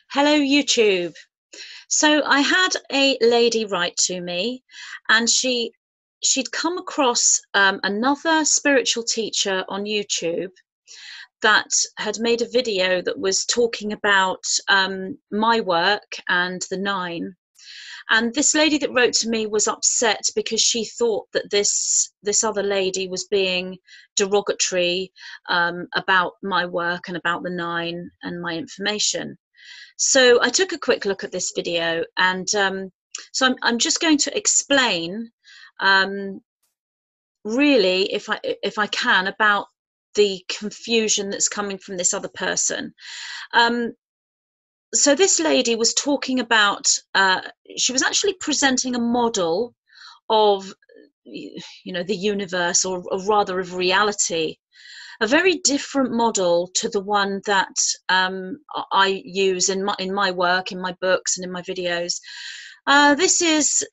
Hello, YouTube. So I had a lady write to me, and she'd come across another spiritual teacher on YouTube that had made a video that was talking about my work and the nine. And this lady that wrote to me was upset because she thought that this other lady was being derogatory about my work and about the nine and my information. So I took a quick look at this video, and I'm just going to explain, really, if I can, about the confusion that's coming from this other person. So this lady was talking about, she was actually presenting a model of, the universe, or rather of reality, a very different model to the one that I use in my work, in my books, and in my videos. This is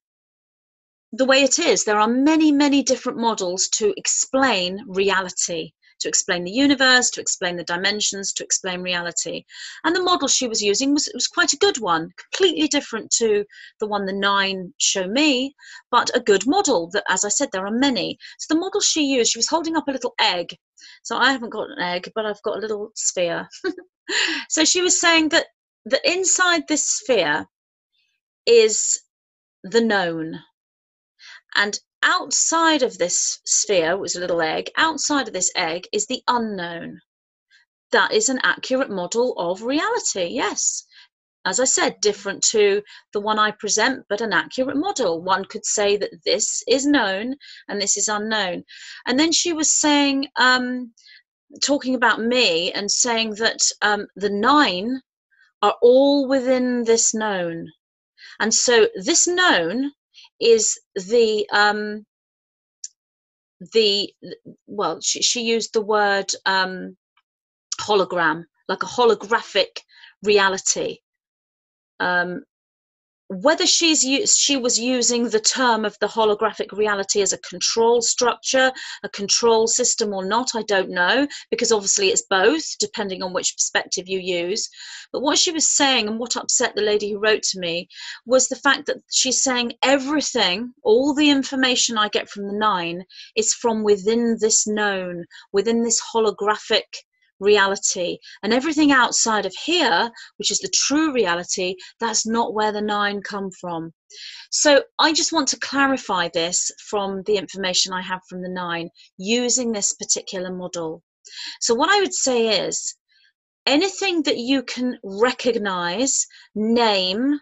the way it is. There are many, many different models to explain reality, to explain the universe, to explain the dimensions, to explain reality. And the model she was using was quite a good one, completely different to the one the nine show me, but a good model. That, as I said, there are many. So the model she used, she was holding up a little egg. So I haven't got an egg, but I've got a little sphere. So she was saying that inside this sphere is the known. And outside of this sphere, which is a little egg, outside of this egg is the unknown. That is an accurate model of reality, yes. As I said, different to the one I present, but an accurate model. One could say that this is known and this is unknown. And then she was saying, talking about me and saying that the nine are all within this known. And so this known is well, she used the word hologram, like a holographic reality. Whether she was using the term of the holographic reality as a control structure, a control system or not, I don't know, because obviously it's both, depending on which perspective you use. But what she was saying, and what upset the lady who wrote to me, was the fact that she's saying everything, all the information I get from the nine, is from within this known, within this holographic reality, and everything outside of here, which is the true reality, that's not where the nine come from. So I just want to clarify this from the information I have from the nine using this particular model. So what I would say is, anything that you can recognize, name,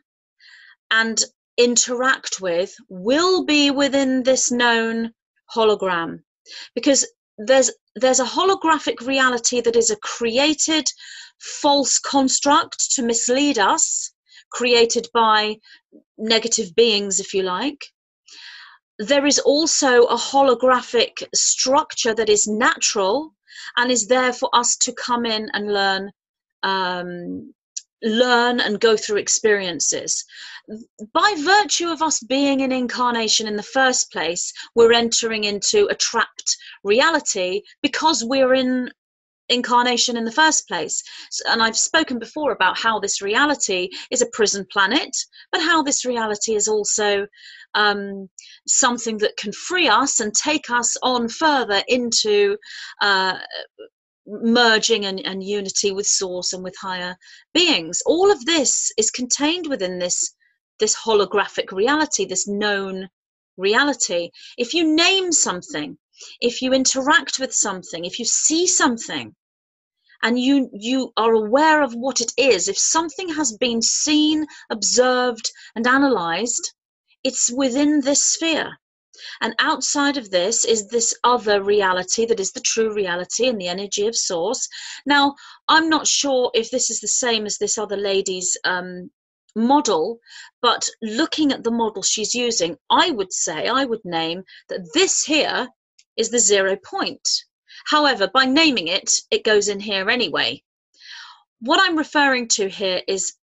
and interact with will be within this known hologram, because there's a holographic reality that is a created false construct to mislead us, created by negative beings, if you like. There is also a holographic structure that is natural and is there for us to come in and learn and go through experiences. By virtue of us being in incarnation in the first place, we're entering into a trapped reality because we're in incarnation in the first place. And I've spoken before about how this reality is a prison planet, but how this reality is also something that can free us and take us on further into merging and unity with source and with higher beings. All of this is contained within this holographic reality, this known reality. If you name something, if you interact with something, if you see something, and you are aware of what it is, if something has been seen, observed, and analyzed, it's within this sphere. And outside of this is this other reality that is the true reality and the energy of source. Now, I'm not sure if this is the same as this other lady's model, but looking at the model she's using, I would name that this here is the 0 point. However, by naming it, it goes in here anyway. What I'm referring to here is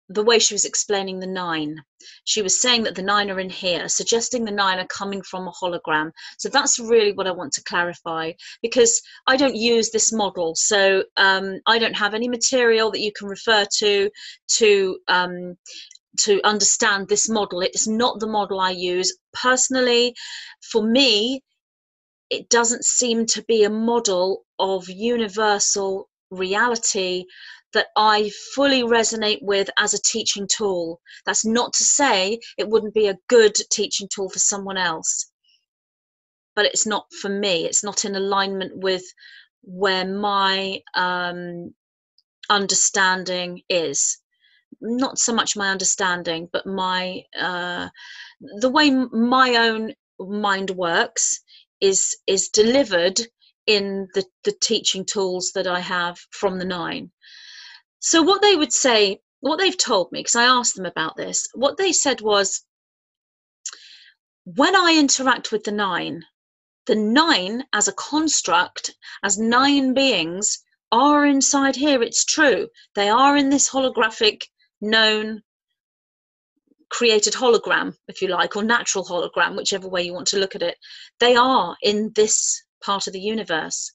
the way she was explaining the 9. She was saying that the 9 are in here, suggesting the 9 are coming from a hologram. So that's really what I want to clarify, because I don't use this model. So I don't have any material that you can refer to understand this model. It is not the model I use. Personally, for me, it doesn't seem to be a model of universal reality that I fully resonate with as a teaching tool. That's not to say it wouldn't be a good teaching tool for someone else, but it's not for me. It's not in alignment with where my understanding is. Not so much my understanding, but my the way my own mind works is delivered in the teaching tools that I have from the 9. So what they would say, what they've told me, because I asked them about this, what they said was, when I interact with the 9 as a construct, as 9 beings are inside here. It's true. They are in this holographic known created hologram, if you like, or natural hologram, whichever way you want to look at it. They are in this part of the universe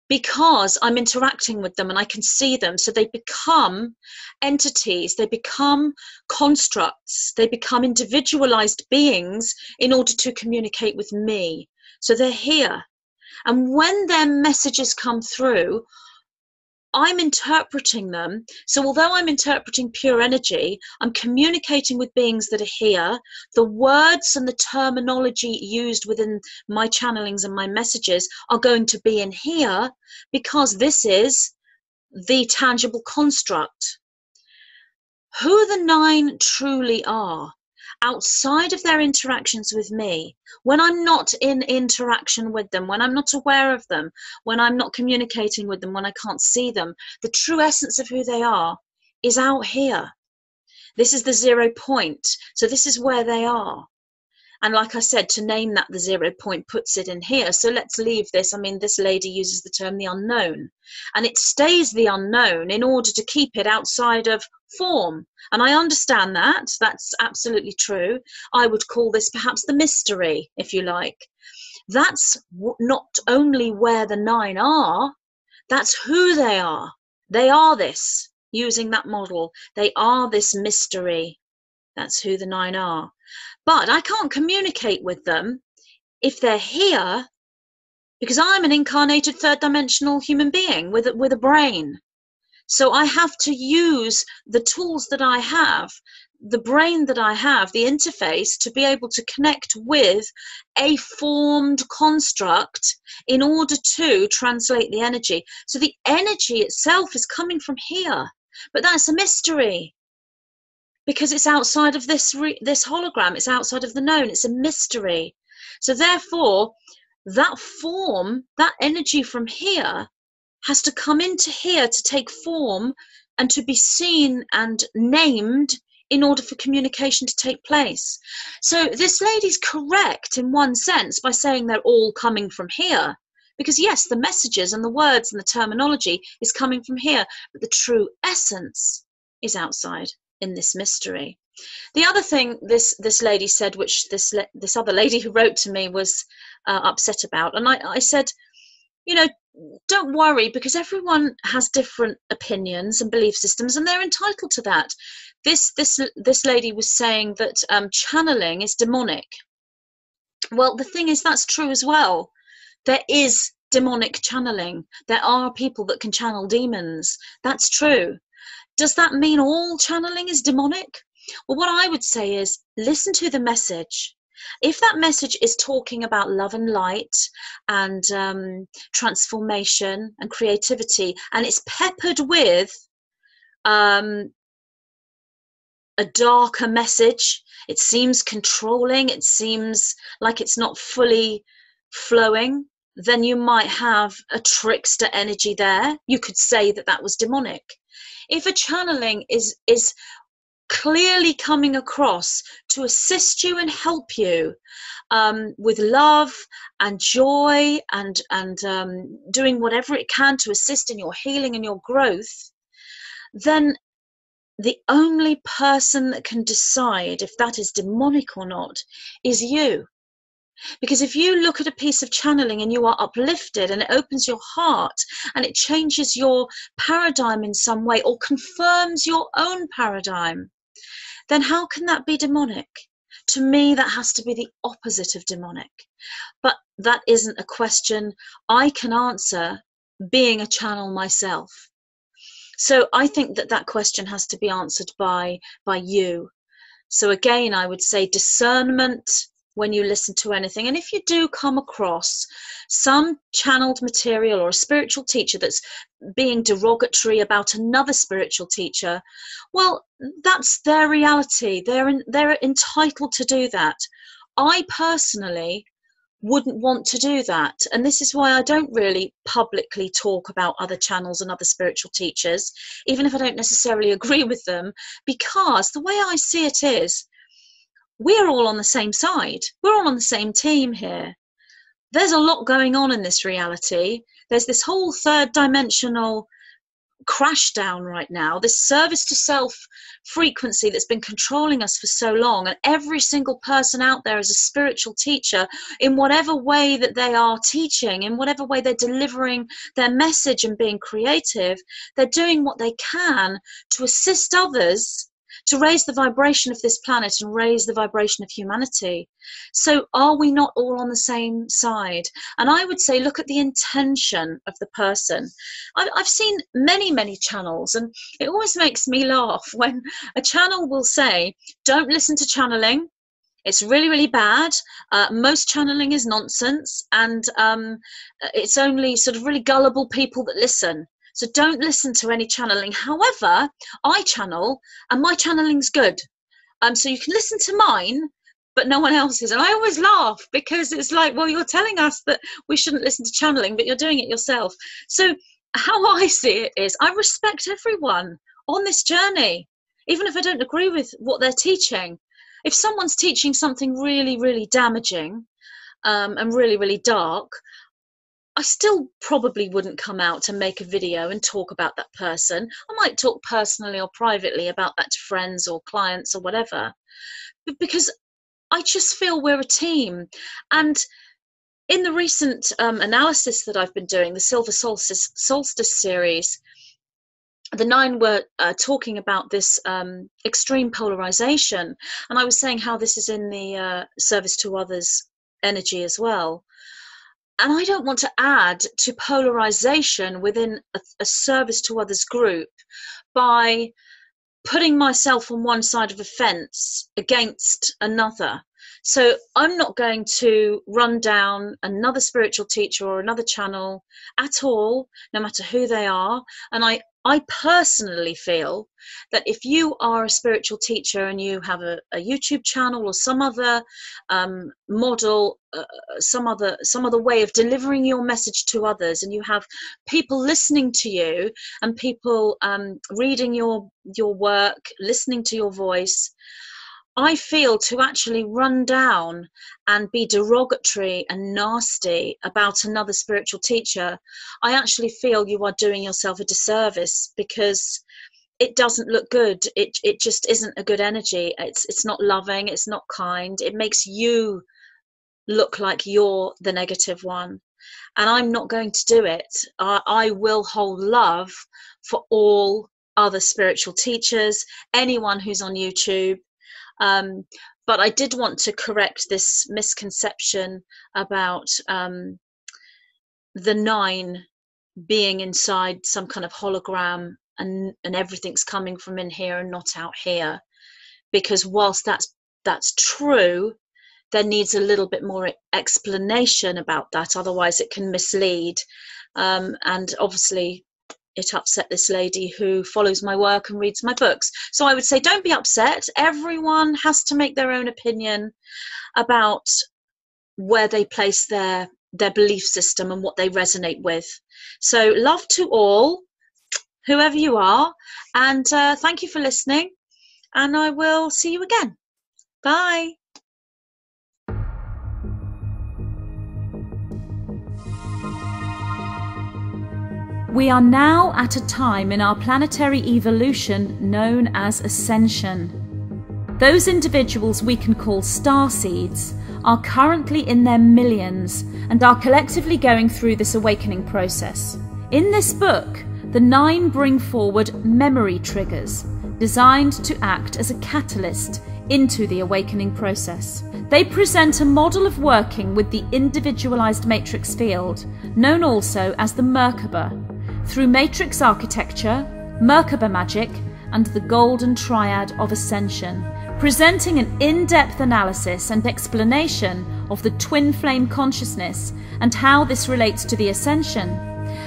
because I'm interacting with them and I can see them. So they become entities, they become constructs, they become individualized beings in order to communicate with me. So they're here. And when their messages come through, I'm interpreting them. So although I'm interpreting pure energy, I'm communicating with beings that are here. The words and the terminology used within my channelings and my messages are going to be in here because this is the tangible construct. Who the 9 truly are, outside of their interactions with me, when I'm not in interaction with them, when I'm not aware of them, when I'm not communicating with them, when I can't see them, the true essence of who they are is out here. This is the 0 point. So this is where they are. And like I said, to name that the 0 point puts it in here. So let's leave this. I mean, this lady uses the term the unknown, and it stays the unknown in order to keep it outside of form. And I understand that. That's absolutely true. I would call this perhaps the mystery, if you like. That's not only where the 9 are, that's who they are. They are this, using that model. They are this mystery. That's who the 9 are. But I can't communicate with them if they're here because I'm an incarnated 3rd dimensional human being with a brain. So I have to use the tools that I have, the brain that I have, the interface, to be able to connect with a formed construct in order to translate the energy. So the energy itself is coming from here, but that's a mystery. Because it's outside of this hologram, it's outside of the known, it's a mystery. So therefore, that form, that energy from here has to come into here to take form and to be seen and named in order for communication to take place. So this lady's correct in one sense by saying they're all coming from here. Because yes, the messages and the words and the terminology is coming from here, but the true essence is outside in this mystery. The other thing this lady said, which this other lady who wrote to me was upset about, and I said, you know, don't worry, because everyone has different opinions and belief systems, and they're entitled to that. This lady was saying that channeling is demonic. Well, the thing is, that's true as well. There is demonic channeling. There are people that can channel demons. That's true. Does that mean all channeling is demonic? Well, what I would say is listen to the message. If that message is talking about love and light and transformation and creativity, and it's peppered with a darker message, it seems controlling, it seems like it's not fully flowing, then you might have a trickster energy there. You could say that that was demonic. If a channeling is clearly coming across to assist you and help you with love and joy and doing whatever it can to assist in your healing and your growth, then the only person that can decide if that is demonic or not is you. Because if you look at a piece of channeling and you are uplifted and it opens your heart and it changes your paradigm in some way or confirms your own paradigm, then how can that be demonic? To me, that has to be the opposite of demonic. But that isn't a question I can answer being a channel myself. So I think that that question has to be answered by you. So again, I would say discernment when you listen to anything. And if you do come across some channeled material or a spiritual teacher that's being derogatory about another spiritual teacher, well, that's their reality. They're entitled to do that. I personally wouldn't want to do that. And this is why I don't really publicly talk about other channels and other spiritual teachers, even if I don't necessarily agree with them, because the way I see it is, we're all on the same side. We're all on the same team here. There's a lot going on in this reality. There's this whole third dimensional crash down right now, this service to self frequency that's been controlling us for so long, and every single person out there is a spiritual teacher in whatever way that they are teaching, in whatever way they're delivering their message and being creative. They're doing what they can to assist others to raise the vibration of this planet and raise the vibration of humanity. So are we not all on the same side? And I would say, look at the intention of the person. I've seen many channels, and it always makes me laugh when a channel will say, don't listen to channeling. It's really bad. Most channeling is nonsense, and it's only sort of really gullible people that listen. So don't listen to any channeling. However, I channel, and my channeling's good. So you can listen to mine, but no one else's. And I always laugh because it's like, well, you're telling us that we shouldn't listen to channeling, but you're doing it yourself. So how I see it is, I respect everyone on this journey, even if I don't agree with what they're teaching. If someone's teaching something really damaging and really dark, I still probably wouldn't come out and make a video and talk about that person. I might talk personally or privately about that to friends or clients or whatever, but because I just feel we're a team. And in the recent analysis that I've been doing, the Silver Solstice series, the 9 were talking about this extreme polarization. And I was saying how this is in the service to others energy as well. And I don't want to add to polarization within a service to others group by putting myself on one side of a fence against another. So I'm not going to run down another spiritual teacher or another channel at all, no matter who they are. And I personally feel that if you are a spiritual teacher and you have a YouTube channel or some other model, some other way of delivering your message to others, and you have people listening to you and people reading your work, listening to your voice, I feel to actually run down and be derogatory and nasty about another spiritual teacher, I actually feel you are doing yourself a disservice, because it doesn't look good. It just isn't a good energy. It's not loving. It's not kind. It makes you look like you're the negative one. And I'm not going to do it. I will hold love for all other spiritual teachers, anyone who's on YouTube. But I did want to correct this misconception about the 9 being inside some kind of hologram and everything's coming from in here and not out here. Because whilst that's true, there needs a little bit more explanation about that. Otherwise it can mislead. And obviously it upset this lady who follows my work and reads my books. So I would say, don't be upset. Everyone has to make their own opinion about where they place their belief system and what they resonate with. So love to all, whoever you are, and thank you for listening, and I will see you again. Bye. We are now at a time in our planetary evolution known as ascension. Those individuals we can call starseeds are currently in their millions and are collectively going through this awakening process. In this book, the 9 bring forward memory triggers designed to act as a catalyst into the awakening process. They present a model of working with the individualized matrix field, known also as the Merkaba, through matrix architecture, Merkaba magic, and the golden triad of ascension, presenting an in-depth analysis and explanation of the twin flame consciousness and how this relates to the ascension,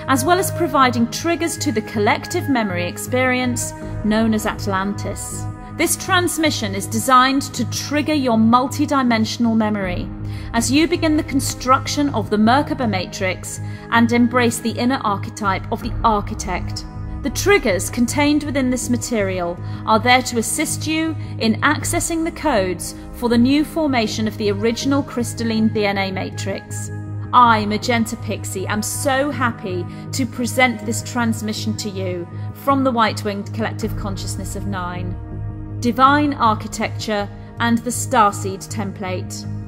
as well as providing triggers to the collective memory experience known as Atlantis. This transmission is designed to trigger your multidimensional memory as you begin the construction of the Merkaba matrix and embrace the inner archetype of the architect. The triggers contained within this material are there to assist you in accessing the codes for the new formation of the original crystalline DNA matrix. I, Magenta Pixie, am so happy to present this transmission to you from the White-Winged Collective Consciousness of 9. Divine Architecture and the Starseed Template.